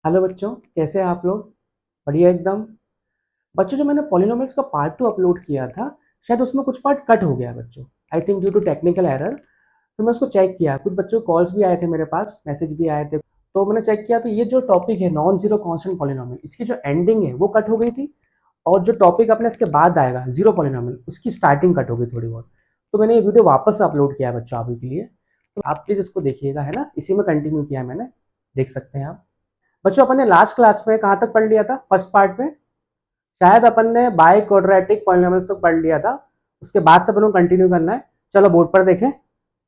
Hello बच्चों, कैसे हैं आप लोग? बढ़िया एकदम। बच्चों, जो मैंने पॉलिनोमियल्स का पार्ट 2 अपलोड किया था, शायद उसमें कुछ पार्ट कट हो गया बच्चों। I think due to technical error. तो मैं उसको चेक किया, कुछ बच्चों के कॉल्स भी आए थे मेरे पास, मैसेज भी आए थे। तो मैंने चेक किया तो ये जो टॉपिक है नॉन जीरो कांस्टेंट पॉलिनोमियल, इसकी जो एंडिंग है वो कट हो गई थी। और जो टॉपिक अपने इसके बाद आएगा जीरो पॉलिनोमियल, उसकी स्टार्टिंग कट हो गई थोड़ी बहुत। तो मैंने ये वीडियो वापस से अपलोड किया है बच्चों आप के लिए। तो आप प्लीज़ इसको देखिएगा, है ना? इसी में कंटिन्यू किया है मैंने, देख सकते हैं आप। बच्चों, अपन ने लास्ट क्लास में कहाँ तक पढ़ लिया था? फर्स्ट पार्ट में शायद अपन ने बाई क्वाड्रेटिक पॉलिनोमियल्स तक पढ़ लिया था। उसके बाद से अपन को कंटिन्यू करना है। चलो बोर्ड पर देखें,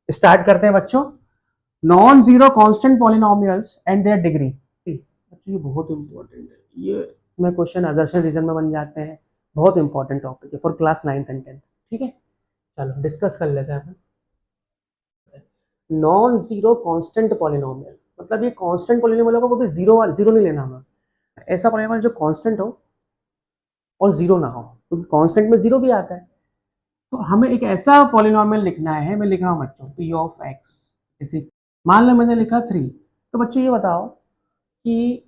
स्टार्ट करते हैं बच्चों। Non zero constant polynomials and their degree. बच्चों ये बहुत इंपॉर्टेंट है, ये इसमें क्वेश्चन अदर्शन रीजन में बन जाते हैं। बहुत इंपॉर्टेंट टॉपिक है for class 9th and 10th। ठीक है, चलो डिस्कस कर लेते हैं अपन। नॉन जीरो कांस्टेंट पॉलिनोमियल मतलब ये कांस्टेंट पॉलिनोमियल होगा, वो भी जीरो जीरो नहीं लेना हमें। ऐसा पॉलिनोमियल जो कांस्टेंट हो और जीरो ना हो, क्योंकि कांस्टेंट में जीरो भी आता है। तो हमें एक ऐसा पॉलिनोमियल लिखना है। मैं लिख रहा हूँ बच्चों पी ऑफ एक्स। मान लो मैंने लिखा 3। तो बच्चों ये बताओ कि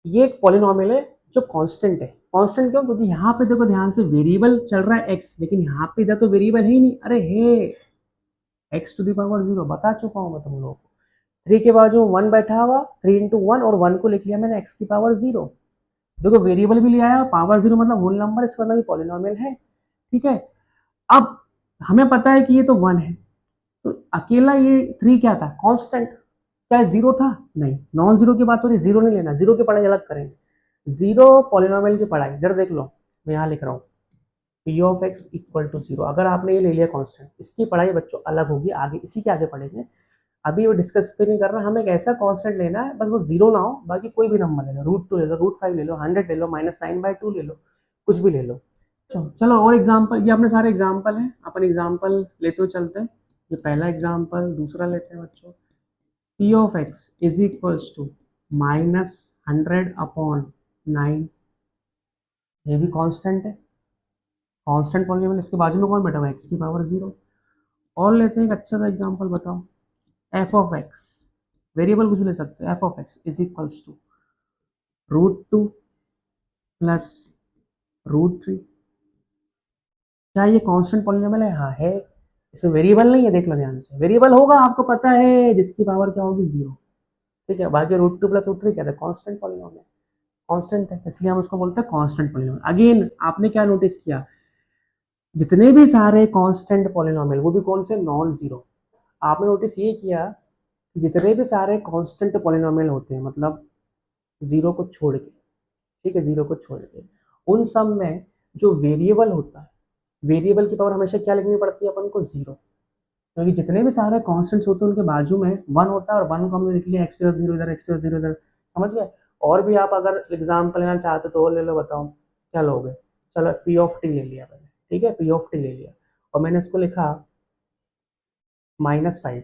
ये एक पॉलिनोमियल है जो कांस्टेंट है। कांस्टेंट क्यों? क्योंकि यहाँ पे देखो ध्यान से, वेरिएबल चल रहा है एक्स, लेकिन यहाँ पे इधर तो वेरिएबल है ही नहीं। अरे हे, x to the power zero बता चुका हूँ मैं तुम लोगों को। 3 के बाजू वन बैठा हुआ, 3 इंटू वन, और वन को लिख लिया मैंने एक्स की पावर जीरो। देखो वेरिएबल भी ले आया, पावर जीरो मतलब होल नंबर, इसका मतलब पॉलिनोमियल है। ठीक है। अब हमें पता है कि ये तो वन है, तो अकेला ये 3 क्या था? कांस्टेंट। क्या जीरो था? नहीं, नॉन जीरो की बात हो रही, जीरो नहीं लेना, जीरो की पढ़ाई अलग करेंगे। जीरो पॉलिनोमियल की पढ़ाई इधर देख लो, मैं यहाँ लिख रहा हूँ P of X equal to zero. अगर आपने ये ले लिया कांस्टेंट, इसकी पढ़ाई बच्चों अलग होगी, आगे इसी के आगे पढ़ेंगे। अभी वो डिस्कस पे नहीं कर रहा, हमें एक ऐसा कांस्टेंट लेना है बस वो जीरो ना हो, बाकी कोई भी नंबर ले लो, रूट 2 ले लो, रूट 5 ले लो, 100 ले लो, -9/2 ले लो, कुछ भी ले लो। चलो और एग्जाम्पल, ये अपने सारे एग्जाम्पल हैं, अपन एग्जाम्पल लेते हुए चलते हैं। ये पहला एग्जाम्पल, दूसरा लेते हैं बच्चों। P of x is equals to -100/9। ये भी कांस्टेंट है, कांस्टेंट पॉलिनोमियल। इसके बाजू में कौन बैठा हुआ है? एक्स की पावर जीरो। और लेते हैं एक अच्छा सा एग्जाम्पल, बताओ। एफ ऑफ एक्स, वेरिएबल कुछ भी ले सकते हो। F of x is equals to √2 plus √3। क्या ये कांस्टेंट पॉलिनोमियल है? हाँ है। इसमें वेरिएबल नहीं है, देख लो ध्यान से। वेरिएबल होगा आपको पता है, जिसकी पावर क्या होगी? जीरो। ठीक है, बाकी √2 प्लस √3 क्या था? कांस्टेंट पॉलिनोमियल, कांस्टेंट है, इसलिए हम उसको बोलते हैं कांस्टेंट पॉलिनोमियल। अगेन आपने क्या नोटिस किया? जितने भी सारे कांस्टेंट पॉलिनोमियल, वो भी कौन से? Non zero. आपने नोटिस ये किया कि जितने भी सारे कांस्टेंट पॉलिनोमियल होते हैं, मतलब जीरो को छोड़ के, ठीक है, जीरो को छोड़ के, उन सब में जो वेरिएबल होता है, वेरिएबल की पावर हमेशा क्या लिखनी पड़ती है अपन को? जीरो। क्योंकि जितने भी सारे कांस्टेंट्स होते हैं उनके बाजू में वन होता है, और वन को हमने लिख लिया एक्स जीरो इधर, एक्स जीरो इधर। समझ गए? और भी आप अगर एग्जाम्पल लेना चाहते तो और ले लो, बताओ क्या लोगे? चलो पी ऑफ टी ले लिया मैंने, ठीक है, पी ऑफ टी ले लिया, और मैंने इसको लिखा -5,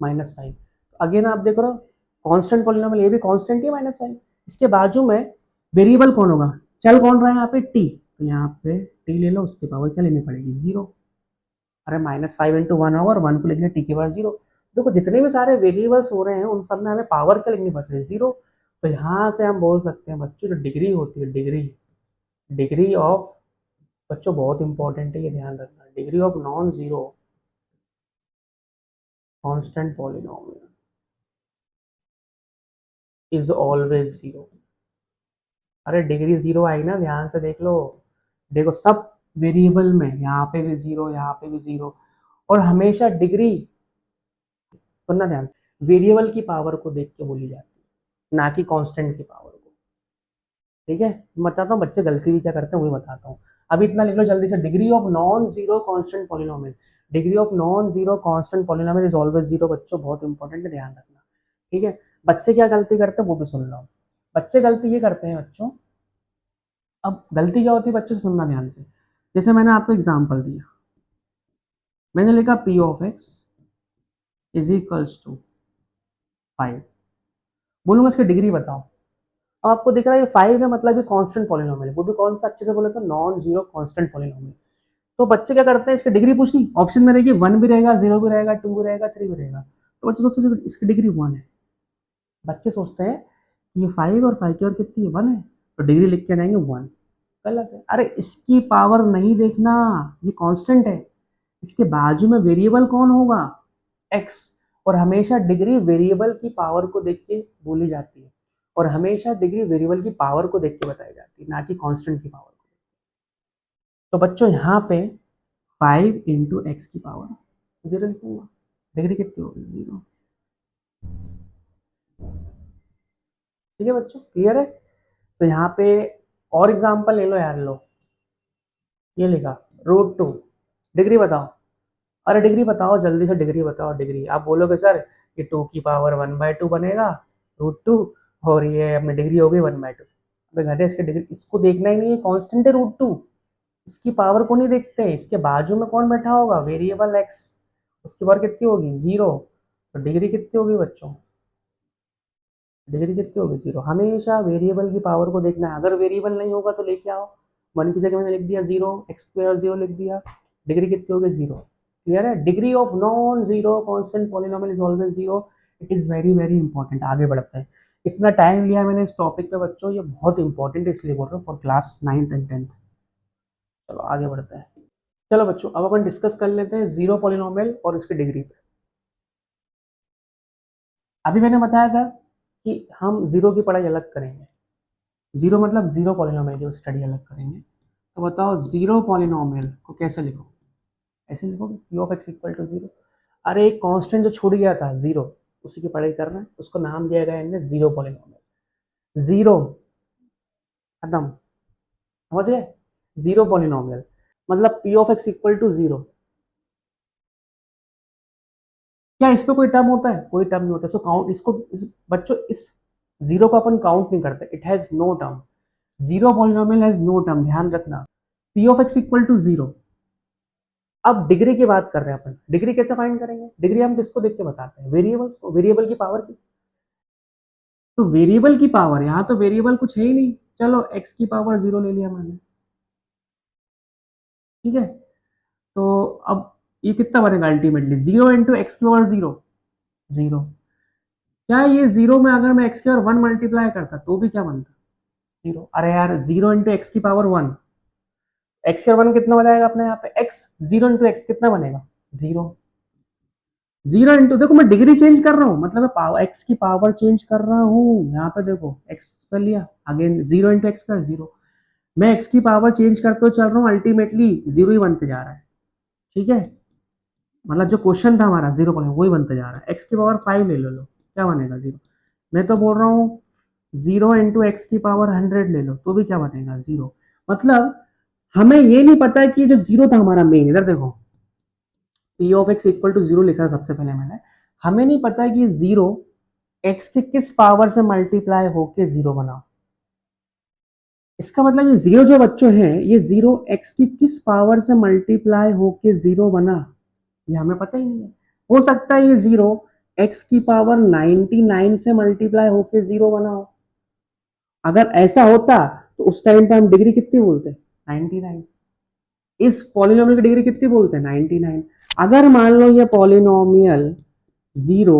-5। अगेन आप देख रहे हो, कांस्टेंट पॉलिनोमियल, ये भी कांस्टेंट ही -5। इसके बाजू में वेरिएबल कौन होगा? चल कौन रहा है यहाँ पे? टी। तो यहाँ पे टी ले लो, उसकी पावर क्या लेनी पड़ेगी? जीरो। अरे -5 इंटू वन होगा, और वन को लिखने टी के पावर जीरो। देखो जितने भी सारे वेरिएबल्स हो रहे हैं उन सब में हमें पावर क्या लिखनी पड़ रही है? जीरो। तो यहाँ से हम बोल सकते हैं बच्चों, जो डिग्री होती है, डिग्री, डिग्री ऑफ, बच्चों बहुत इंपॉर्टेंट है, ये ध्यान रखना, degree of non zero constant polynomial is always zero. अरे डिग्री जीरो आई ना, ध्यान से देख लो। देखो सब वेरिएबल में, यहाँ पे भी जीरो, यहाँ पे भी जीरो, और हमेशा डिग्री, सुनना ध्यान से, वेरिएबल की पावर को देख के बोली जाती है, ना कि कांस्टेंट की पावर को। ठीक है, मैं बताता हूँ बच्चे गलती भी क्या करते हैं, वही बताता हूँ। अभी इतना लिख लो जल्दी से, degree of non zero constant polynomial, degree of non zero constant polynomial is always zero. बच्चों बहुत इंपॉर्टेंट है, ध्यान रखना। ठीक है, बच्चे क्या गलती करते हैं वो भी सुन लो। बच्चे गलती ये करते हैं बच्चों, अब गलती क्या होती है बच्चों, सुनना ध्यान से। जैसे मैंने आपको एग्जांपल दिया, मैंने लिखा P of x is equals to 5। बोलूंगा इसकी डिग्री बताओ। अब आपको दिख रहा है ये 5 है, मतलब ये कांस्टेंट पॉलिनोमियल है, वो भी कौन सा? अच्छे से बोले तो नॉन जीरो कांस्टेंट पॉलिनोमियल। तो बच्चे क्या करते हैं, इसकी डिग्री पूछनी, ऑप्शन में रहेगी, वन भी रहेगा, जीरो भी रहेगा, टू भी रहेगा, थ्री भी रहेगा। तो बच्चे सोचते हैं इसकी डिग्री वन है। बच्चे सोचते हैं कि ये 5 और 5 की और कितनी है 1 है, तो डिग्री लिख के आएंगे 1। गलत है। अरे इसकी पावर नहीं देखना, ये कांस्टेंट है, इसके बाजू में वेरिएबल कौन होगा, एक्स। और हमेशा डिग्री वेरिएबल की पावर को देख के बोली जाती है, और हमेशा डिग्री वेरिएबल की पावर को देख के बताई जाती है, ना कि कांस्टेंट की पावर को। तो बच्चों यहाँ पे 5 इंटू एक्स की पावर 0 लिखूंगा, डिग्री कितनी होगी 0। ठीक है बच्चों, क्लियर है। तो यहाँ पे और एग्जांपल ले लो यार, लो ये लिखा √2, डिग्री बताओ। अरे डिग्री बताओ जल्दी से, डिग्री बताओ डिग्री। आप बोलोगे सर कि 2 की पावर 1/2 बनेगा √2, और ये अपनी डिग्री होगी 1/2। अबे घटे, इसके डिग्री इसको देखना ही नहीं है, कांस्टेंट है √2, इसकी पावर को नहीं देखते हैं। इसके बाजू में कौन बैठा होगा, वेरिएबल एक्स, उसकी पावर कितनी होगी 0। तो डिग्री कितनी होगी बच्चों, डिग्री कितनी होगी 0। हमेशा वेरिएबल की पावर को देखना है। अगर वेरिएबल नहीं होगा तो लेके आओ, 1 की जगह मैंने लिख दिया 0, x² 0 लिख दिया, डिग्री कितनी होगी 0। क्लियर है। Degree of non zero constant polynomial is always 0। It is very very important. आगे बढ़ते हैं। इतना टाइम लिया मैंने इस टॉपिक पे बच्चों, ये बहुत इंपॉर्टेंट है, इसलिए बोल रहा हूँ for class 9th and 10th। चलो आगे बढ़ते हैं। चलो बच्चों, अब अपन डिस्कस कर लेते हैं जीरो पॉलिनोमियल और इसकी डिग्री पे। अभी मैंने बताया था कि हम जीरो की पढ़ाई अलग करेंगे, जीरो मतलब जीरो पॉलिनोमियल की स्टडी अलग करेंगे। तो बताओ जीरो पॉलिनोमियल को कैसे लिखो, ऐसे लिखोगे p(x = 0)। अरे एक कांस्टेंट जो छूट गया था 0, उसी की पढ़ाई कर रहे हैं, उसको नाम दिया गया है जीरो पॉलिनोमियल। जीरो खत्म, समझ गए। जीरो पॉलिनोमियल मतलब p(x = 0)। क्या इस पे कोई टर्म होता है, कोई टर्म नहीं होता। सो काउंट इसको बच्चों, इस जीरो को अपन काउंट नहीं करते, it has no term. Zero polynomial has no term, ध्यान रखना। p(x = 0)। अब डिग्री की बात कर रहे हैं अपन, डिग्री कैसे फाइंड करेंगे, डिग्री हम किसको देख के बताते हैं, वेरिएबल्स को, वेरिएबल की पावर की। तो वेरिएबल की पावर, यहाँ तो वेरिएबल कुछ है ही नहीं, चलो x की पावर 0 ले लिया मैंने, ठीक है। तो अब ये कितना बनेगा अल्टीमेटली, 0 इंटू एक्स की पावर 0, 0। क्या ये 0 में अगर मैं x की पावर 1 मल्टीप्लाई करता तो भी क्या बनता, 0। अरे यार 0 इंटू एक्स की पावर 1, एक्स की पावर 1 कितना बनेगा अपने यहाँ पे x, 0 इंटू एक्स कितना बनेगा 0। 0 इंटू, देखो मैं डिग्री चेंज कर रहा हूँ, मतलब मैं पावर एक्स की पावर चेंज कर रहा हूँ। यहाँ पे देखो एक्स कर लिया, अगेन 0 इंटू एक्स का 0। मैं एक्स की पावर चेंज करते हुए चल रहा हूँ, अल्टीमेटली 0 ही बनते जा रहा है, ठीक है। मतलब जो क्वेश्चन था हमारा 0 पॉइंट वही बनते जा रहा है। एक्स की पावर 5 ले लो, क्या बनेगा 0। मैं तो बोल रहा हूँ 0 इंटू एक्स की पावर 100 ले लो तो भी क्या बनेगा 0। मतलब हमें ये नहीं पता है कि जो 0 था हमारा मेन, इधर देखो p(x = 0) लिखा है सबसे पहले मैंने। हमें नहीं पता है कि 0 x के किस पावर से मल्टीप्लाई होके 0 बना। इसका मतलब ये 0 जो बच्चों हैं, ये 0 x की किस पावर से मल्टीप्लाई होके 0 बना, ये हमें पता ही नहीं है। हो सकता है ये 0 x की पावर 99 से मल्टीप्लाई होके 0 बना हो। अगर ऐसा होता तो उस टाइम पे हम डिग्री कितनी बोलते, 99। इस पॉलिनोमियल की डिग्री कितनी बोलते हैं, 99। अगर मान लो ये पॉलिनोमियल 0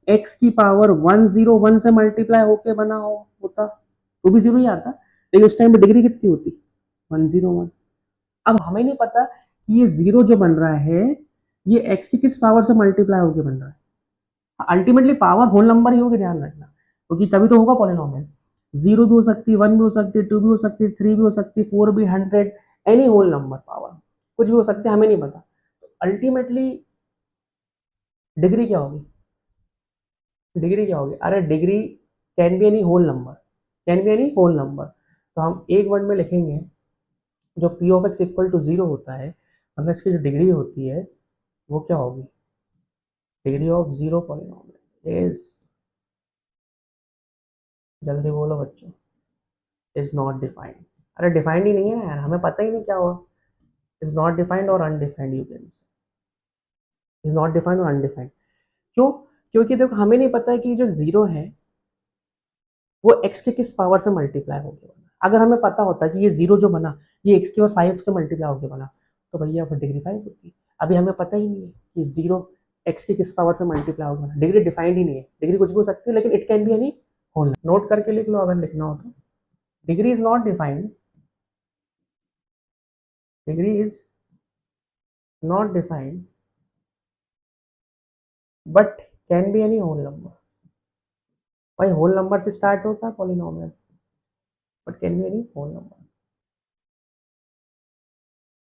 x की पावर 101 से मल्टीप्लाई होके बना होता तो भी 0 ही आता, लेकिन उस टाइम पे डिग्री कितनी होती, 101। अब हमें नहीं पता कि ये 0 जो बन रहा है ये x की किस पावर से मल्टीप्लाई होके बन रहा है। अल्टीमेटली पावर होल नंबर ही होगी, ध्यान रखना, क्योंकि तभी तो होगा पॉलिनोमियल। 0 भी हो सकती है, 1 भी हो सकती है, 2 भी हो सकती है, 3 भी हो सकती है, 4 भी, 100, एनी होल नंबर पावर कुछ भी हो सकते हैं, हमें नहीं पता। अल्टीमेटली डिग्री क्या होगी, डिग्री क्या होगी, अरे degree can be any whole number, can be any whole number. तो हम एक वर्ड में लिखेंगे, जो p(x = 0) होता है, मतलब इसकी जो डिग्री होती है वो क्या होगी, degree of zero polynomial is, जल्दी बोलो बच्चों, इज नॉट डिफाइंड। अरे डिफाइंड ही नहीं है ना यार, हमें पता ही नहीं क्या हुआ। इज नॉट डिफाइंड और undefined, you can say is not defined और अनडिफाइंड। क्यों, क्योंकि देखो हमें नहीं पता है कि जो 0 है वो x के किस पावर से मल्टीप्लाई होके बना। अगर हमें पता होता कि ये 0 जो बना ये x की पावर 5 से मल्टीप्लाई होके बना, तो भैया फिर डिग्री 5 होती। अभी हमें पता ही नहीं है कि 0 x की किस पावर से मल्टीप्लाई होगा। डिग्री डिफाइंड ही नहीं है, डिग्री कुछ भी हो सकती है, लेकिन it can be any whole. Note करके लिख लो अगर लिखना हो तो। Degree is not defined, degree is not defined but can be any whole number. भाई होल नंबर से स्टार्ट होता है polynomial, but can be any whole number.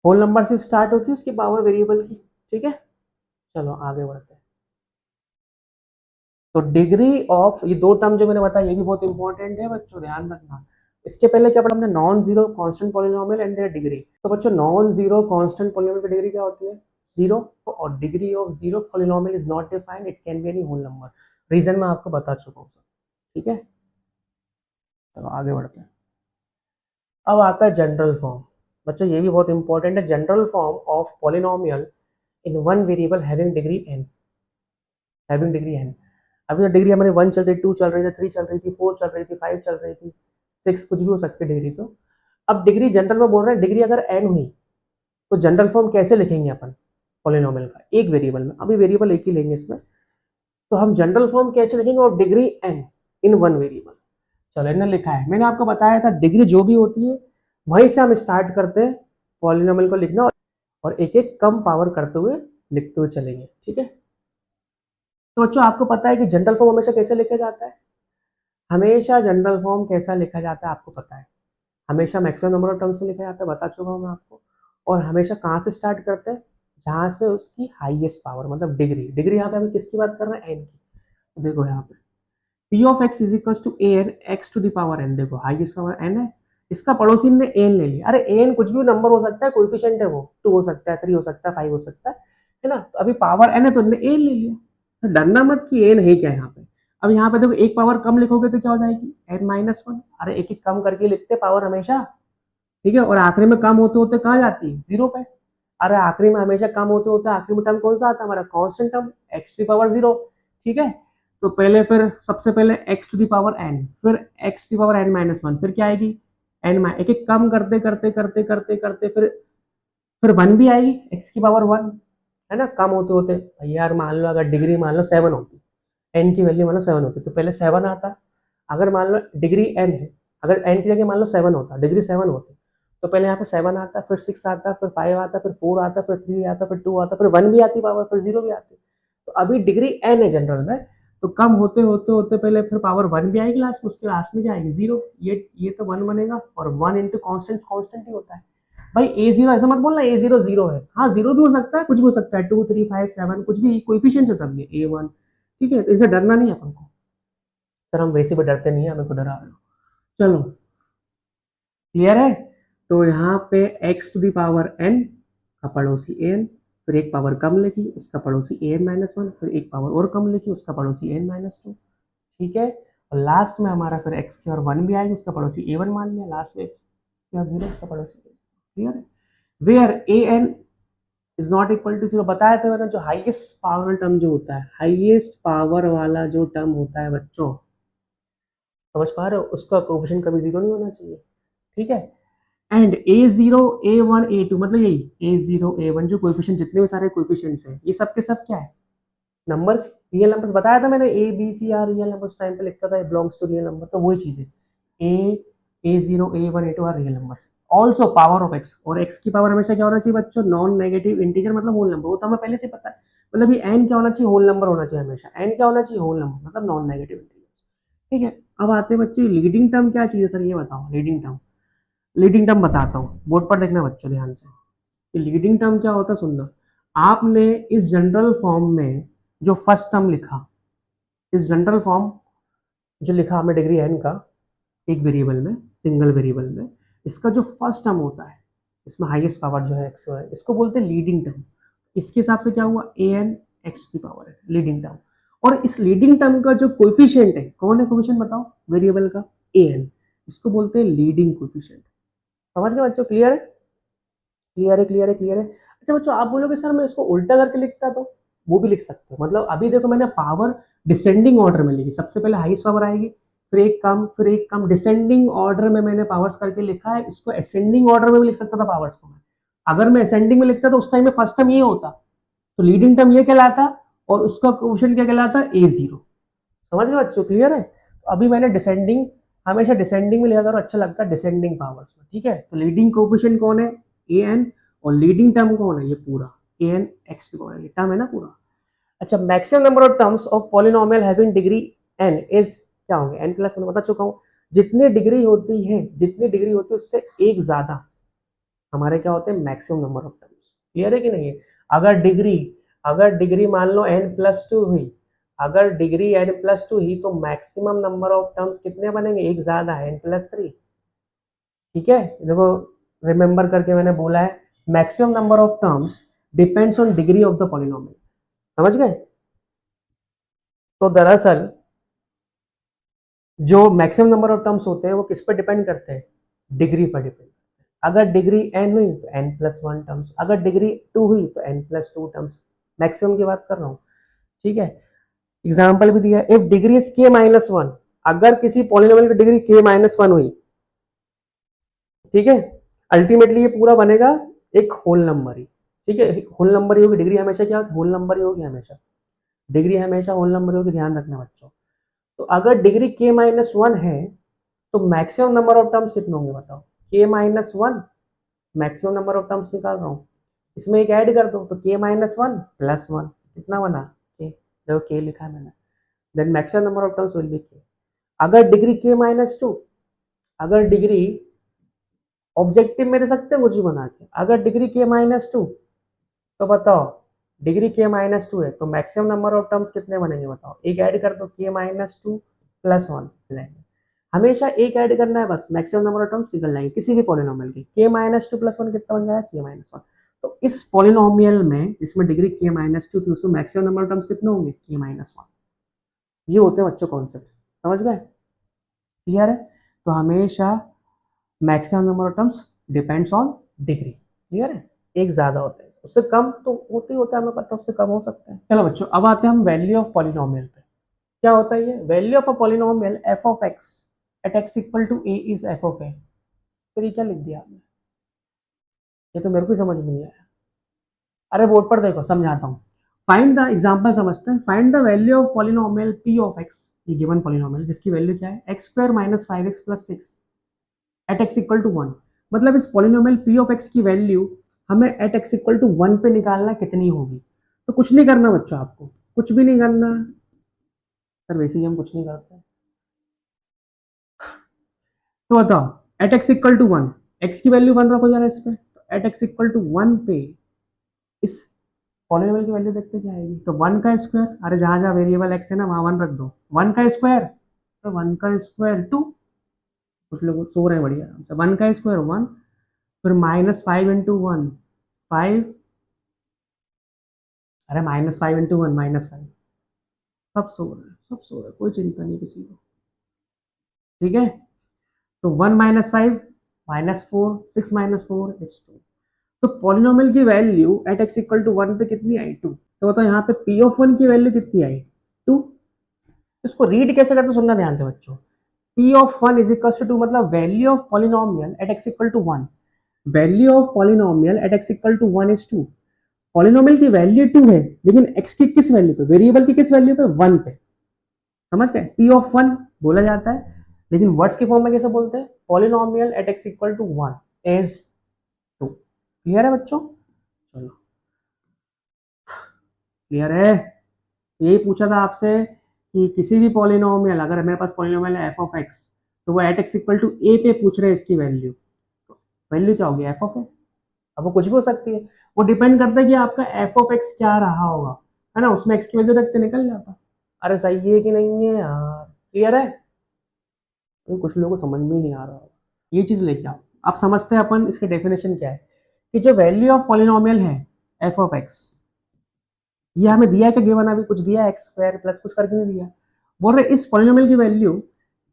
Whole number से स्टार्ट होती है उसकी पावर वेरिएबल की, ठीक है। चलो आगे बढ़ते हैं। तो डिग्री ऑफ, ये दो टर्म जो मैंने बताया ये भी बहुत इंपॉर्टेंट है बच्चों, ध्यान रखना। इसके पहले क्या पढ़ा हमने, non zero constant polynomial and their degree. तो बच्चों नॉन जीरो कांस्टेंट पॉलिनोमियल की डिग्री क्या होती है, जीरो। और degree of zero polynomial is not defined, it can be any whole number. Reason मैं आपको बता चुका हूँ, ठीक है। चलो आगे बढ़ते हैं। अब आता है जनरल फॉर्म। बच्चों ये भी बहुत इंपॉर्टेंट है, general form of polynomial in one variable having degree n, having degree n। अभी तो डिग्री हमारी 1 चल रही, 2 चल रही थी, 3 चल रही थी, 4 चल रही थी, 5 चल रही थी, 6 कुछ भी हो सकती है डिग्री। तो अब डिग्री जनरल में बोल रहे हैं, डिग्री अगर n हुई तो जनरल फॉर्म कैसे लिखेंगे अपन पॉलिनोमियल का, एक वेरिएबल में। अभी वेरिएबल एक ही लेंगे इसमें, तो हम जनरल फॉर्म कैसे लिखेंगे, और degree n in one variable. चलो इन्होंने लिखा है, मैंने आपको बताया था डिग्री जो भी होती है वहीं से हम स्टार्ट करते हैं पॉलिनोमियल को लिखना, और एक एक कम पावर करते हुए लिखते हुए चलेंगे, ठीक है। तो बच्चों आपको पता है कि जनरल फॉर्म हमेशा कैसे लिखा जाता है, हमेशा जनरल फॉर्म कैसा लिखा जाता है आपको पता है, हमेशा मैक्सिमम नंबर ऑफ टर्म्स में लिखा जाता है, बता चुका हूँ मैं आपको। और हमेशा कहाँ से स्टार्ट करते हैं, जहाँ से उसकी हाईएस्ट पावर, मतलब डिग्री। डिग्री यहाँ पे हमें किसकी बात कर रहे हैं, एन की। तो देखो यहाँ पे P of x is equal to A N X to the power N. देखो हाईएस्ट पावर एन है, इसका पड़ोसी ने एन ले लिया। अरे एन कुछ भी नंबर हो सकता है, कोएफिशिएंट है वो, 2 हो सकता है, 3 हो सकता है, 5 हो सकता है ना। तो अभी पावर एन है तो इन्होंने एन ले लिया। तो डरना मत कि एन है क्या यहाँ पे। अब यहाँ पे देखो एक पावर कम लिखोगे तो क्या हो जाएगी, एन माइनस वन। अरे एक एक कम करके लिखते पावर हमेशा, ठीक है। और आखिरी में कम होते होते कहाँ जाती है, जीरो पे। अरे आखिरी में हमेशा कम होते होते आखिरी में टर्म कौन सा आता है हमारा, constant term, x to the power zero, ठीक है। तो पहले फिर सबसे पहले x to the power n, फिर x to the power n minus one, फिर क्या आएगी एन, एक एक कम करते करते करते करते करते फिर वन भी आएगी, एक्स की पावर वन, है ना। कम होते होते यार मान लो अगर डिग्री मान लो 7 होती, एन की वैल्यू मान लो 7 होती, तो पहले 7 आता। अगर मान लो डिग्री एन है, अगर एन की जगह मान लो 7 होता, डिग्री 7 होती, तो पहले यहाँ पे 7 आता, फिर 6 आता, फिर 5 आता, फिर 4 आता, फिर 3 आता, फिर 2 आता, फिर 1 भी आती पावर, फिर 0 भी आती। तो अभी डिग्री एन है जनरल में, तो कम होते होते होते पहले फिर पावर 1 भी आएगी लास्ट में, उसके लास्ट में क्या आएगी, 0। ये तो 1 बनेगा, और 1 इंटू कॉन्स्टेंट, कॉन्स्टेंट ही होता है भाई। ए जीरो ऐसा मत बोलना ए जीरो जीरो है, हाँ जीरो भी हो सकता है, कुछ भी हो सकता है, 2 3 5 7 कुछ भी, कोएफिशिएंट है सब ये ए वन, ठीक है। तो इनसे डरना नहीं है अपन को, सर हम वैसे भी डरते नहीं है, हमें को डरा रहे हो। चलो क्लियर है। तो यहाँ पे x to the power n का पड़ोसी an, फिर एक पावर कम लिखी उसका पड़ोसी an माइनस वन, फिर एक पावर और कम लिखी उसका पड़ोसी n माइनस टू, ठीक है। और लास्ट में हमारा फिर x की और 1 भी आएगी, उसका पड़ोसी a1 मान लिया, लास्ट में जीरो उसका पड़ोसी, क्लियर है। Where an is not equal to zero, बताया था मैंने, जो हाईएस्ट पावर टर्म जो होता है, हाईएस्ट पावर वाला जो टर्म होता है बच्चों, समझ पा रहे हो, उसका कोएफिशिएंट कभी जीरो नहीं होना चाहिए, ठीक है। And A zero A one A two, मतलब यही ए जीरो ए वन जो कोएफिशिएंट, जितने भी सारे कोएफिशिएंट्स हैं ये सब के सब क्या है, नंबर्स, रियल नंबर्स। बताया था मैंने A B C are real numbers time पे लिखता था, बिलोंग्स टू रियल नंबर, तो वही चीज है, a zero A one A two are real numbers. Also power of x, और एक्स की पावर हमेशा क्या होना चाहिए बच्चों, नॉन नेगेटिव इंटीजर, मतलब होल नंबर, वो तो हमें पहले से पता है। मतलब ये एन क्या होना चाहिए, होल नंबर होना चाहिए हमेशा, एन क्या होना चाहिए, होल नंबर, मतलब नॉन नेगेटिव इंटीजर, ठीक है। अब आते हैं बच्चे लीडिंग टर्म क्या चीज है सर, ये बताओ लीडिंग टर्म। लीडिंग टर्म बताता हूँ, बोर्ड पर देखना बच्चों ध्यान से, कि लीडिंग टर्म क्या होता है सुनना। आपने इस जनरल फॉर्म में जो फर्स्ट टर्म लिखा, इस जनरल फॉर्म जो लिखा हमने डिग्री एन का, एक वेरिएबल में, सिंगल वेरिएबल में, इसका जो फर्स्ट टर्म होता है, इसमें हाईएस्ट पावर जो है एक्स है, इसको बोलते हैं लीडिंग टर्म। इसके हिसाब से क्या हुआ, ए एन एक्स की पावर है लीडिंग टर्म। और इस लीडिंग टर्म का जो कोएफिशिएंट है, कौन है कोएफिशिएंट बताओ, वेरिएबल का ए एन, इसको बोलते हैं लीडिंग कोएफिशिएंट। समझ गए बच्चों, क्लियर है, क्लियर है, क्लियर है, क्लियर है। अच्छा बच्चों आप बोलोगे सर मैं इसको उल्टा करके लिखता, तो वो भी लिख सकते हो। मतलब अभी देखो मैंने पावर डिसेंडिंग ऑर्डर में लिखी, सबसे पहले हाईएस्ट पावर आएगी, फिर एक कम, फिर एक कम, डिसेंडिंग ऑर्डर में मैंने पावर्स करके लिखा है। इसको असेंडिंग ऑर्डर में भी लिख सकता था पावर्स को मैं, अगर मैं असेंडिंग में लिखता तो उस टाइम में फर्स्ट टर्म ये होता, तो लीडिंग टर्म ये कहलाता, और उसका कोएफिशिएंट क्या कहलाता है, A0। समझ गए बच्चों, क्लियर है। तो अभी मैंने डिसेंडिंग, हमेशा डिसेंडिंग में लिखा करो, अच्छा लगता है डिसेंडिंग पावर्स में, ठीक है। तो लीडिंग कोएफिशिएंट कौन है, an, और लीडिंग टर्म कौन है, ये पूरा an x कौन है, ये टर्म है ना पूरा। अच्छा, maximum number of terms of polynomial having degree n is क्या होंगे, n प्लस वन, बता चुका हूँ। जितनी डिग्री होती है, जितनी डिग्री होती है उससे एक ज्यादा हमारे क्या होते हैं, maximum number of terms. Clear है कि नहीं है। अगर डिग्री मान लो n+2 हुई, अगर डिग्री n+2 हुई तो मैक्सिमम नंबर ऑफ टर्म्स कितने बनेंगे, एक ज्यादा है, n+3। ठीक है, देखो रिमेंबर करके मैंने बोला है, maximum number of terms depends on degree of the polynomial. समझ गए। तो दरअसल जो मैक्सिमम नंबर ऑफ टर्म्स होते हैं वो किस पर डिपेंड करते हैं, डिग्री पर डिपेंड। अगर डिग्री n हुई तो n+1 टर्म्स, अगर डिग्री 2 हुई तो n+2 टर्म्स, मैक्सिमम की बात कर रहा हूँ। ठीक है, एग्जाम्पल भी दिया, इफ डिग्री इज k-1, अगर किसी पॉलिनोमियल की डिग्री k-1 हुई, ठीक है, अल्टीमेटली ये पूरा बनेगा एक होल नंबर ही। ठीक है, होल नंबर ही होगी, डिग्री हमेशा क्या होगी, होल नंबर ही होगी हमेशा, डिग्री हमेशा होल नंबर होगी, ध्यान रखना बच्चों। तो अगर डिग्री k-1 है तो मैक्सिमम नंबर ऑफ टर्म्स कितने होंगे बताओ, k-1, maximum number of terms निकाल रहा हूँ, इसमें एक ऐड कर दो तो k-1+1 कितना बना k, देखो k लिखा है मैंने, then maximum number of terms will be k। अगर डिग्री k-2, अगर डिग्री ऑब्जेक्टिव में दे सकते हैं कुछ भी बना के, अगर डिग्री k-2 तो बताओ, डिग्री k-2 है तो मैक्सिमम नंबर ऑफ टर्म्स कितने बनेंगे बताओ, एक ऐड कर दो k-2+1 मिलेंगे। हमेशा एक ऐड करना है बस, मैक्सिमम नंबर ऑफ टर्म्स निकल जाएंगे किसी भी पॉलिनोमियल के। k-2+1 कितना बन जाएगा, k-1। तो इस पॉलिनोमियल में इसमें डिग्री k-2 थी, उसमें मैक्सिमम नंबर ऑफ टर्म्स कितने होंगे, k-1। ये होते हैं बच्चों कॉन्सेप्ट, समझ गए, क्लियर है। तो हमेशा maximum number of terms depends on degree, clear है। एक ज्यादा होता है, उससे कम तो होते ही होता है, हमें पता है उससे कम हो सकता है। चलो बच्चों, अब आते हैं हम वैल्यू ऑफ पॉलिनोमियल पे। क्या होता है ये value of a polynomial F of x at x equal to a is f of a. फिर ये क्या लिख दिया आपने, ये तो मेरे को समझ में नहीं आया। अरे बोर्ड पर देखो, समझाता हूँ। फाइंड द एग्जांपल समझते हैं। Find the value of polynomial P of x, ये गिवन पॉलिनोमियल जिसकी वैल्यू क्या है, x² - 5x + 6 eight x equal to 1। मतलब इस पॉलिनोमियल पी ऑफ एक्स की वैल्यू हमें एट एक्स इक्वल टू 1 पे निकालना कितनी होगी। तो कुछ नहीं करना बच्चों, आपको कुछ भी नहीं करना सर, वैसे ही हम कुछ नहीं करते। तो बताओ, at x equal to 1, X की वैल्यू 1 रखो जरा इस पे, तो एट एक्स इक्वल टू 1 पे इस पॉलिनोमियल की वैल्यू देखते क्या आएगी, तो 1 का स्क्वायर, अरे जहां जहां वेरिएबल एक्स है ना वहां 1 रख दो, 1 का स्क्वायर, तो 1 का स्क्वायर 2, कुछ लोग सो रहे हैं बढ़िया आराम से, 1 का स्क्वायर 1, फिर -5 × 1 5, अरे -5 × 1 -5, सब सो रहे हैं, सब सो रहे हैं, कोई चिंता नहीं किसी को। ठीक है, तो 1 - 5 -4, 6 - 4 is 2। तो पॉलिनोमियल की value at x equal to 1 पे कितनी आई, 2। तो बताओ यहाँ पे पी ऑफ 1 की वैल्यू कितनी आई, 2। इसको रीड कैसे करते सुनना ध्यान से बच्चों। P of 1 is equal to 2, मतलब value of polynomial at x equal to 1, value of polynomial at x equal to 1 is 2। Polynomial की वैल्यू 2 है, लेकिन एक्स की किस वैल्यू पे, वेरिएबल की किस वैल्यू पे, 1 पे। समझ गए, पी ऑफ 1 बोला जाता है, लेकिन वर्ड्स के फॉर्म में कैसे बोलते हैं, polynomial at x equal to 1 is 2। Clear है बच्चों, चलो क्लियर है। यही पूछा था आपसे कि किसी भी पॉलिनोमियल, अगर मेरे पास पॉलिनोमियल है एफ ऑफ एक्स, तो वो eight x equal to a पे पूछ रहे हैं इसकी वैल्यू, तो वैल्यू क्या होगी, एफ ऑफ ए। अब वो कुछ भी हो सकती है, वो डिपेंड करता है कि आपका एफ ऑफ एक्स क्या रहा होगा, है ना, उसमें एक्स की वैल्यू रखते निकल जाता। अरे सही है कि नहीं है यार, क्लियर है। तो कुछ लोगों को समझ में ही नहीं आ रहा होगा, ये चीज लेके आओ। आप समझते हैं अपन इसकी डेफिनेशन क्या है, कि जो वैल्यू ऑफ पॉलिनोमियल है एफ ऑफ एक्स, ये हमें दिया है कि गिवन, अभी कुछ दिया है x² प्लस कुछ करके नहीं दिया, बोल रहे इस पॉलिनोमियल की value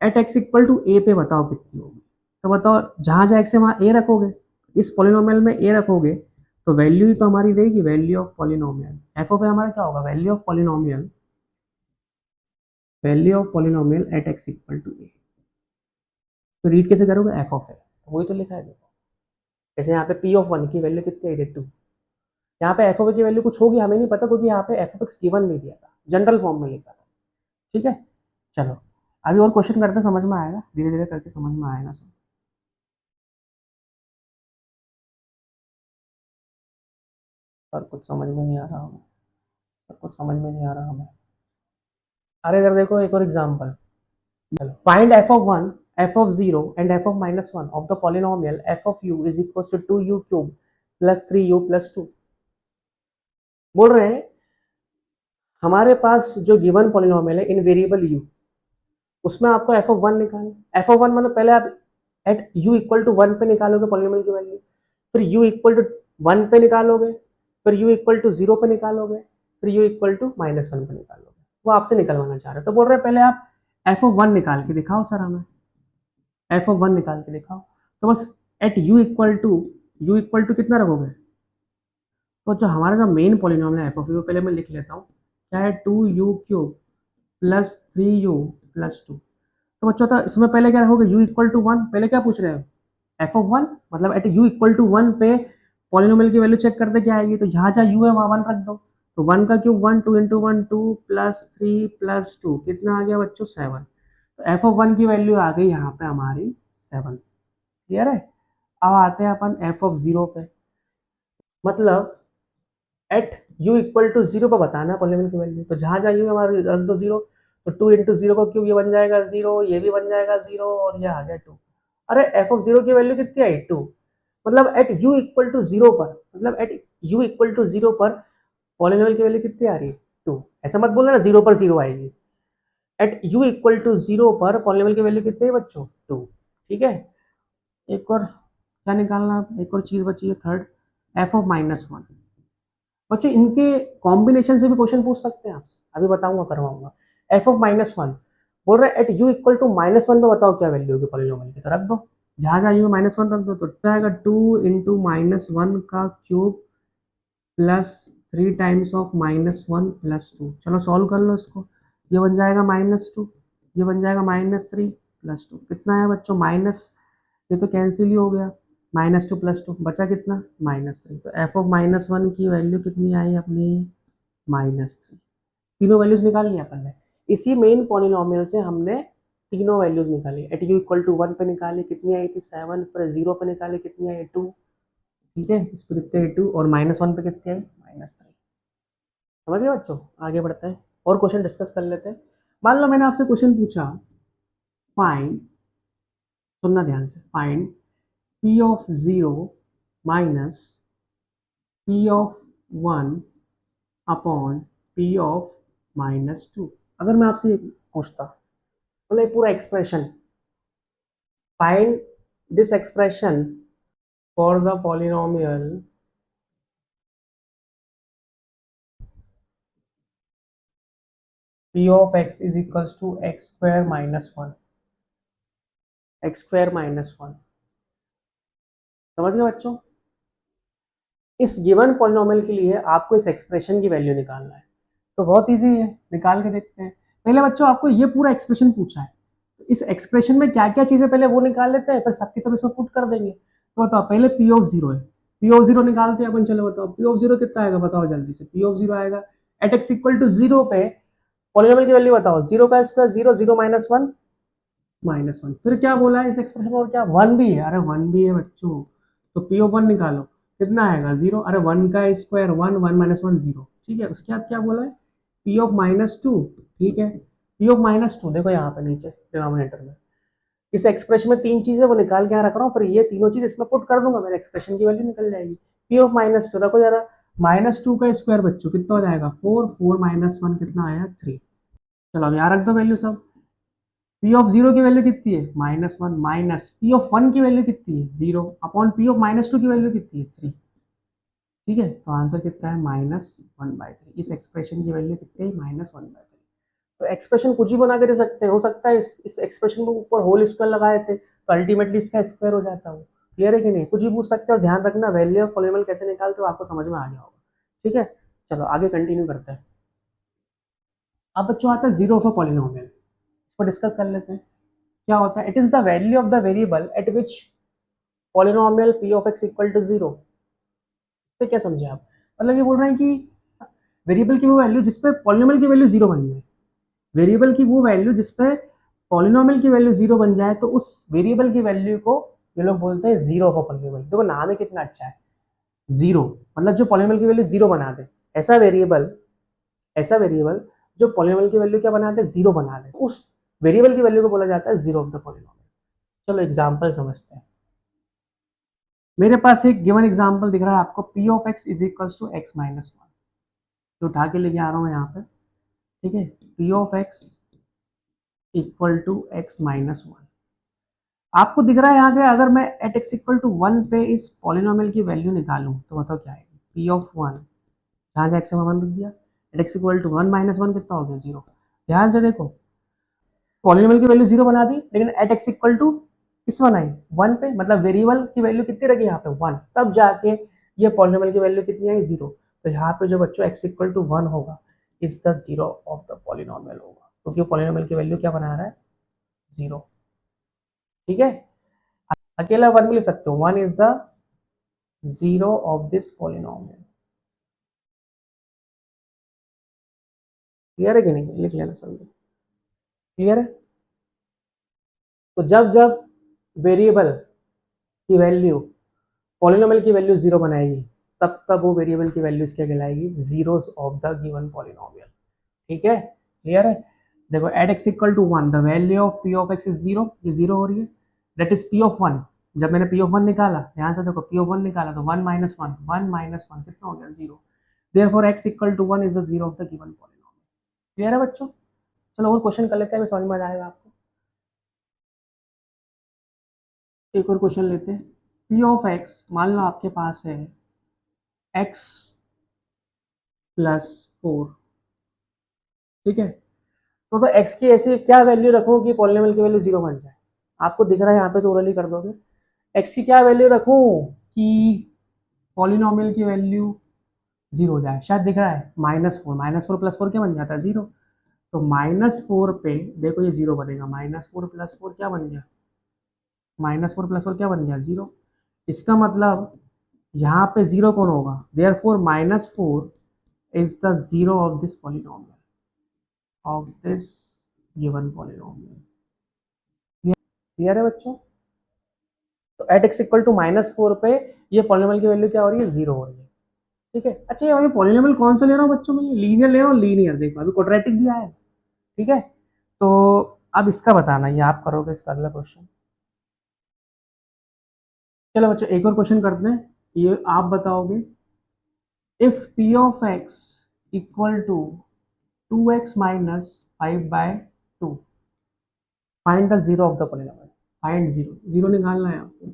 at x equal to a पे बताओ कितनी होगी। तो बताओ, जहां जहां एक्स है वहां ए रखोगे, इस पॉलिनोमियल में ए रखोगे तो वैल्यू ही तो हमारी देगी, value of polynomial F of a हमारा क्या होगा, value of polynomial, value of polynomial at x equal to a. तो रीड कैसे करोगे, एफ ऑफ ए, वही तो लिखा है देखो। जैसे यहाँ पे पी ऑफ 1 की वैल्यू कितनी आई, 2, यहाँ पे एफ ऑफ की वैल्यू कुछ होगी, हमें नहीं पता, क्योंकि यहाँ पे एफ ऑफ एक्स गिवन नहीं दिया था, जनरल फॉर्म में लिखा था। ठीक है, चलो अभी और क्वेश्चन करते, समझ में आएगा, धीरे धीरे करके समझ में आएगा सब। सर कुछ समझ में नहीं आ रहा हमें, सर कुछ समझ में नहीं आ रहा हमें। अरे इधर देखो एक और एग्जाम्पल, चलो find F of 1, F of 0 and F of -1 of the polynomial F of u is equal to 2u cube plus 3u plus 2। बोल रहे हैं हमारे पास जो गिवन पॉलिनोमियल है इन वेरिएबल u, उसमें आपको एफ ऑफ 1 निकालना। एफ ऑफ 1 मतलब पहले आप एट u इक्वल टू 1 पे निकालोगे पॉलिनोमियल की वैल्यू, फिर u इक्वल टू 1 पे निकालोगे, फिर u इक्वल टू 0 पे निकालोगे, फिर u इक्वल टू -1 पे निकालोगे। वो आपसे निकलवाना चाह रहे हो, तो बोल रहे हैं पहले आप एफ ऑफ 1 निकाल के दिखाओ सर, हमें एफ ऑफ 1 निकाल के दिखाओ। तो बस एट यू इक्वल टू कितना रखोगे, तो जो हमारा जो मेन पॉलिनोमियल है एफ ऑफ यू, पहले मैं लिख लेता हूँ, क्या है 2u cube plus 3u plus 2। तो बच्चों तो इसमें पहले क्या रखोगे, u इक्वल टू 1, पहले क्या पूछ रहे हो एफ ऑफ 1, मतलब एट u इक्वल टू 1 पे पॉलिनोमियल की वैल्यू चेक करते क्या आएगी, तो यहाँ जहाँ u है वहाँ 1 रख दो, तो 1 का क्यूब 1, 2 इंटू 1 2 प्लस 3 प्लस 2 कितना आ गया बच्चों 7। तो एफ ऑफ 1 की वैल्यू आ गई यहाँ पे हमारी 7। क्लियर है। अब आते हैं अपन एफ ऑफ 0 पे, मतलब एट u इक्वल टू 0 पर बताना है पॉलिनोमियल की वैल्यू, तो जहाँ जहाँ u हमारा रख दो 0, तो 2 इंटू 0 का क्यूब ये बन जाएगा 0, ये भी बन जाएगा 0 और ये आ गया 2। अरे एफ ऑफ 0 की वैल्यू कितनी आई 2, मतलब एट u इक्वल टू 0 पर, मतलब एट u इक्वल टू 0 पर पॉलिनोमियल की वैल्यू कितनी आ रही है 2। ऐसा मत बोलना ना 0 पर 0 आएगी, एट u इक्वल टू 0 पर पॉलिनोमियल की वैल्यू कितनी है बच्चों 2। ठीक है, एक और क्या निकालना, एक और चीज बची है थर्ड, एफ ऑफ -1। बच्चों इनके कॉम्बिनेशन से भी क्वेश्चन पूछ सकते हैं आपसे, अभी बताऊंगा करवाऊंगा। एफ ऑफ -1 बोल रहे हैं एट u इक्वल टू -1 पे बताओ क्या वैल्यू होगी पॉलिनोमियल की, तो रख दो जहाँ जहाँ u -1 रख दो, तो क्या आएगा 2 इंटू -1 का cube plus 3 times of -1 plus 2। चलो सॉल्व कर लो इसको, ये बन जाएगा -2, ये बन जाएगा -3 प्लस 2, कितना है बच्चों माइनस, ये तो कैंसिल ही हो गया, -2 प्लस 2 बचा कितना -3। तो एफ ऑफ -1 की वैल्यू कितनी आई अपनी -3। तीनों वैल्यूज निकाल लिया अपन ने, इसी मेन पॉलिनोमियल से हमने तीनों वैल्यूज निकाली। एट यू इक्वल टू 1 पे निकाली कितनी आई थी 7, फिर 0 पे निकाली कितनी आई 2। ठीक है, इस पर कितने आई 2 और -1 पे कितनी आई -3। समझ गए बच्चों, आगे बढ़ते हैं और क्वेश्चन डिस्कस कर लेते हैं। मान लो मैंने आपसे क्वेश्चन पूछा, फाइंड, सुनना ध्यान से, find p of 0 minus p of 1 upon p of -2। अगर मैं आपसे पूछता, मतलब ये पूरा expression, find this expression for the polynomial p of x is equals to X square minus 1, X square minus 1। समझ गए बच्चों, इस गिवन पॉलिनोमियल के लिए आपको इस एक्सप्रेशन की वैल्यू निकालना है, तो बहुत इजी है, निकाल के देखते हैं। पहले बच्चों आपको ये पूरा एक्सप्रेशन पूछा है, तो इस एक्सप्रेशन में क्या क्या चीजें पहले वो निकाल लेते हैं, फिर सबके सब इसमें पुट कर देंगे। तो बताओ पहले p ऑफ 0 है, p ऑफ 0 निकालते हैं अपन, चलो बताओ p ऑफ 0 कितना आएगा, बताओ जल्दी से। p ऑफ 0 आएगा एट x इक्वल टू 0 पे पॉलिनोमियल की वैल्यू बताओ, 0 का स्क्वायर 0, 0 -1 -1, फिर क्या बोला है इस एक्सप्रेशन में, और क्या 1 भी है, अरे 1 भी है बच्चों, तो p ऑफ 1 निकालो कितना आएगा 0, अरे 1 का स्क्वायर 1, 1 -1 0। ठीक है, उसके बाद क्या बोला है p ऑफ -2। ठीक है, p ऑफ -2 देखो यहाँ पे नीचे डिनोमिनेटर में, इस एक्सप्रेशन में तीन चीजें वो निकाल के यहाँ रख रहा हूँ, फिर ये तीनों चीज इसमें पुट कर दूंगा, मेरे एक्सप्रेशन की वैल्यू निकल जाएगी। p ऑफ -2 रखो जरा, -2 का स्क्वायर बच्चों कितना हो जाएगा 4, 4 -1 कितना आया 3। चलो अब यहाँ रख दो वैल्यू सब, p ऑफ 0 की वैल्यू कितनी है -1, माइनस p ऑफ 1 की वैल्यू कितनी है 0 अपॉन p ऑफ -2 की वैल्यू कितनी है 3। ठीक है, तो आंसर कितना है -1/3। इस एक्सप्रेशन की वैल्यू कितनी है -1/3। तो एक्सप्रेशन कुछ ही बना के दे सकते हैं, हो सकता है इस एक्सप्रेशन के ऊपर होल स्क्वायर लगाए थे तो अल्टीमेटली इसका स्क्वायर हो जाता है। क्लियर है कि नहीं, कुछ ही पूछ सकते हो, ध्यान रखना वैल्यू ऑफ पॉलिनोमियल कैसे निकालते हो आपको समझ में आ गया होगा। ठीक है, चलो आगे कंटिन्यू करते हैं। अब बच्चों आता है जीरो ऑफ अ पॉलिनोमियल, इसको डिस्कस कर लेते हैं। क्या होता है, it is the value of the variable at which polynomial p of x equal to 0। इससे क्या समझे आप, मतलब ये बोल रहे हैं कि वेरिएबल की वो वैल्यू जिसपे पॉलिनोमियल की वैल्यू जीरो बन जाए, वेरिएबल की वो वैल्यू जिसपे पॉलिनोमियल की वैल्यू जीरो बन जाए, तो उस वेरिएबल की वैल्यू को ये लोग बोलते हैं जीरो ऑफ अ पॉलिनोमियल। देखो नाम ही कितना अच्छा है, जीरो, मतलब जो पॉलिनोमियल की वैल्यू जीरो बना दे, ऐसा वेरिएबल, ऐसा वेरिएबल जो पॉलिनोमियल की वैल्यू क्या बना दे, जीरो बना दे, उस वेरिएबल की वैल्यू को बोला जाता है जीरो ऑफ द पॉलिनोमियल। चलो एग्जांपल समझते हैं। मेरे पास एक गिवन एग्जांपल दिख रहा है आपको, p of x is equal to x minus one, जो उठा के लेके आ रहा हूँ यहाँ पे, ठीक है, p of x equal to x minus one. आपको दिख रहा है यहाँ के, अगर मैं at x equal to one पे इस पॉलिनोमियल की वैल्यू निकालूं तो बताओ क्या आएगी, p ऑफ वन, जहाँ जहाँ x में वन रख दिया, at x equal to one minus one कितना हो गया, जीरो। ध्यान से देखो, पॉलिनोमियल की वैल्यू जीरो बना दी, लेकिन एट x इक्वल टू इस वन आई वन पे, मतलब वेरिएबल की वैल्यू कितनी रखी यहाँ पे, वन, तब जाके ये पॉलिनोमियल की वैल्यू कितनी आई, जीरो। तो यहाँ पे जो बच्चों x इक्वल टू वन होगा, is the zero of the polynomial होगा, क्योंकि पॉलिनोमियल की वैल्यू क्या बना रहा है, जीरो। ठीक है, अकेला वन भी ले सकते हो, one is the zero of this polynomial. Clear है कि नहीं, लिख लेना समझो, क्लियर है। तो जब जब वेरिएबल की वैल्यू पॉलिनोमियल की वैल्यू जीरो बनाएगी, तब तब वो वेरिएबल की वैल्यूज क्या कहलाएगी, zeros of the given polynomial. ठीक है, क्लियर है। देखो at x equal to one, the value of p of x is zero, ये जीरो हो रही है, that is p of one. जब मैंने पी ऑफ वन निकाला, ध्यान से देखो, पी ऑफ वन निकाला तो one minus one, one minus one कितना हो गया, zero. Therefore X equal to one is the zero of the given polynomial. Clear है बच्चों। चलो और क्वेश्चन कर लेते हैं, समझ में आ जाएगा आपको। एक और क्वेश्चन लेते हैं। पी ऑफ एक्स, मान लो आपके पास है एक्स प्लस फोर, ठीक है। तो एक्स की ऐसी क्या वैल्यू रखूं कि पॉलिनोमियल की वैल्यू जीरो बन जाए। आपको दिख रहा है यहाँ पे, तो ओरली कर दोगे। एक्स की क्या वैल्यू रखूं कि पॉलिनोमियल की वैल्यू जीरो हो जाए, शायद दिख रहा है, minus four, minus four plus four क्या बन जाता है, जीरो। तो माइनस फोर पे देखो ये जीरो बनेगा, माइनस फोर प्लस फोर क्या बन गया, माइनस फोर प्लस फोर क्या बन गया, जीरो। इसका मतलब यहाँ पे जीरो कौन होगा, therefore minus four is the zero of this polynomial, of this given polynomial. Clear है बच्चों। तो at x equal to minus four पे ये पॉलिनोमियल की वैल्यू क्या हो रही है, जीरो हो रही है। ठीक है, अच्छा ये अभी पॉलिनोमियल कौन सा ले रहा हूँ बच्चों में, लीनियर ले रहा हूँ, लीनियर, देखो अभी क्वाड्रेटिक भी आया। ठीक है, तो अब इसका बताना, ये आप करोगे इसका अगला क्वेश्चन। चलो बच्चों एक और क्वेश्चन करते हैं, ये आप बताओगे। If P of X equal to two X minus five by two, find the zero of the polynomial. Find zero, zero निकालना है आपको।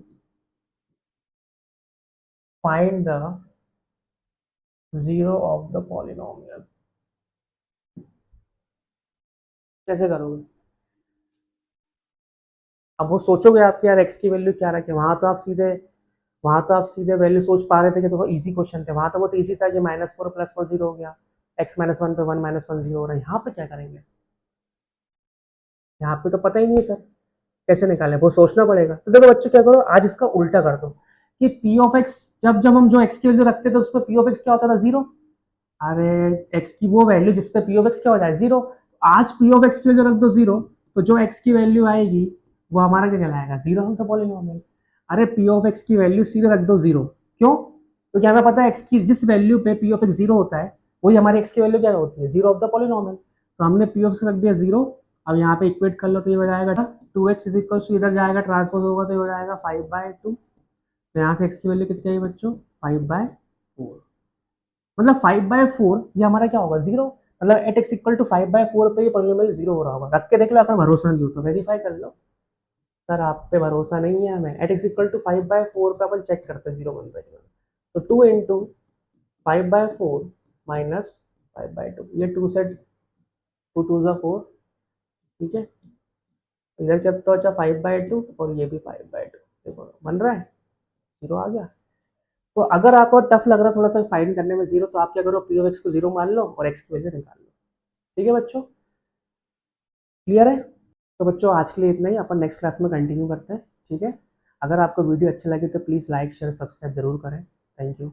Find the zero of the polynomial, कैसे करोगे। अब वो सोचोगे आप कि यार एक्स की वैल्यू क्या रखे, वहां तो आप सीधे वैल्यू सोच पा रहे थे कि तो इजी क्वेश्चन थे, वहां तो बहुत इजी था कि minus four plus four zero हो गया, एक्स माइनस वन पे वन माइनस वन जीरो हो रहा है। यहाँ पे क्या करेंगे, यहाँ पे तो पता ही नहीं है सर, कैसे निकालें, वो सोचना पड़ेगा। तो देखो बच्चों क्या करो, आज इसका उल्टा कर दो कि पी ऑफ एक्स, जब जब हम जो एक्स की वैल्यू रखते थे उस पर पी ऑफ एक्स क्या होता था, जीरो। अरे एक्स की वो वैल्यू जिस पे पी ऑफ एक्स क्या हो जाए, जीरो। आज पी ऑफ एक्स की वैल्यू रख दो जीरो, तो जो एक्स की वैल्यू आएगी वो हमारा क्या कहलाएगा, जीरो हम तो पॉलिनोमियल। अरे पी ऑफ एक्स की वैल्यू सीधे रख दो जीरो, क्यों, क्योंकि हमें पता है एक्स की जिस वैल्यू पे पी ऑफ एक्स जीरो होता है, वही हमारी एक्स की वैल्यू क्या होती है, जीरो ऑफ द पॉलिनोमियल। तो हमने पी ऑफ एक्स रख दिया जीरो। अब यहाँ पे इक्वेट कर लो तो ये हो जाएगा two X is equal to, इधर जाएगा ट्रांसपोज होगा तो ये हो जाएगा फाइव बाय टू। तो यहाँ से एक्स की वैल्यू कितनी आई बच्चों, फाइव बाय फोर। मतलब फाइव बाय फोर ये हमारा क्या होगा, जीरो। मतलब at x equal to five by four पे ये पॉलिनोमियल जीरो हो रहा होगा। रख के देख लो, अगर भरोसा नहीं हो तो वेरीफाई कर लो। सर आप पे भरोसा नहीं है हमें, at x equal to five by four पे अपन चेक करते हैं जीरो वन बाई वन। तो two into five by four minus five by two, ये टू से टू टू ज़ा फोर, ठीक है। इधर क्या तो अच्छा फाइव बाय टू, और ये भी फाइव बाय टू, देखो बन रहा है, जीरो आ गया। तो अगर आपको टफ लग रहा है थोड़ा सा फाइंड करने में जीरो, तो आप क्या करो, पी ऑफ एक्स को जीरो मान लो और एक्स की वैल्यू निकाल लो। ठीक है बच्चों, क्लियर है। तो बच्चों आज के लिए इतना ही, अपन नेक्स्ट क्लास में कंटिन्यू करते हैं, ठीक है। अगर आपको वीडियो अच्छी लगी तो प्लीज़ लाइक शेयर सब्सक्राइब जरूर करें। Thank you.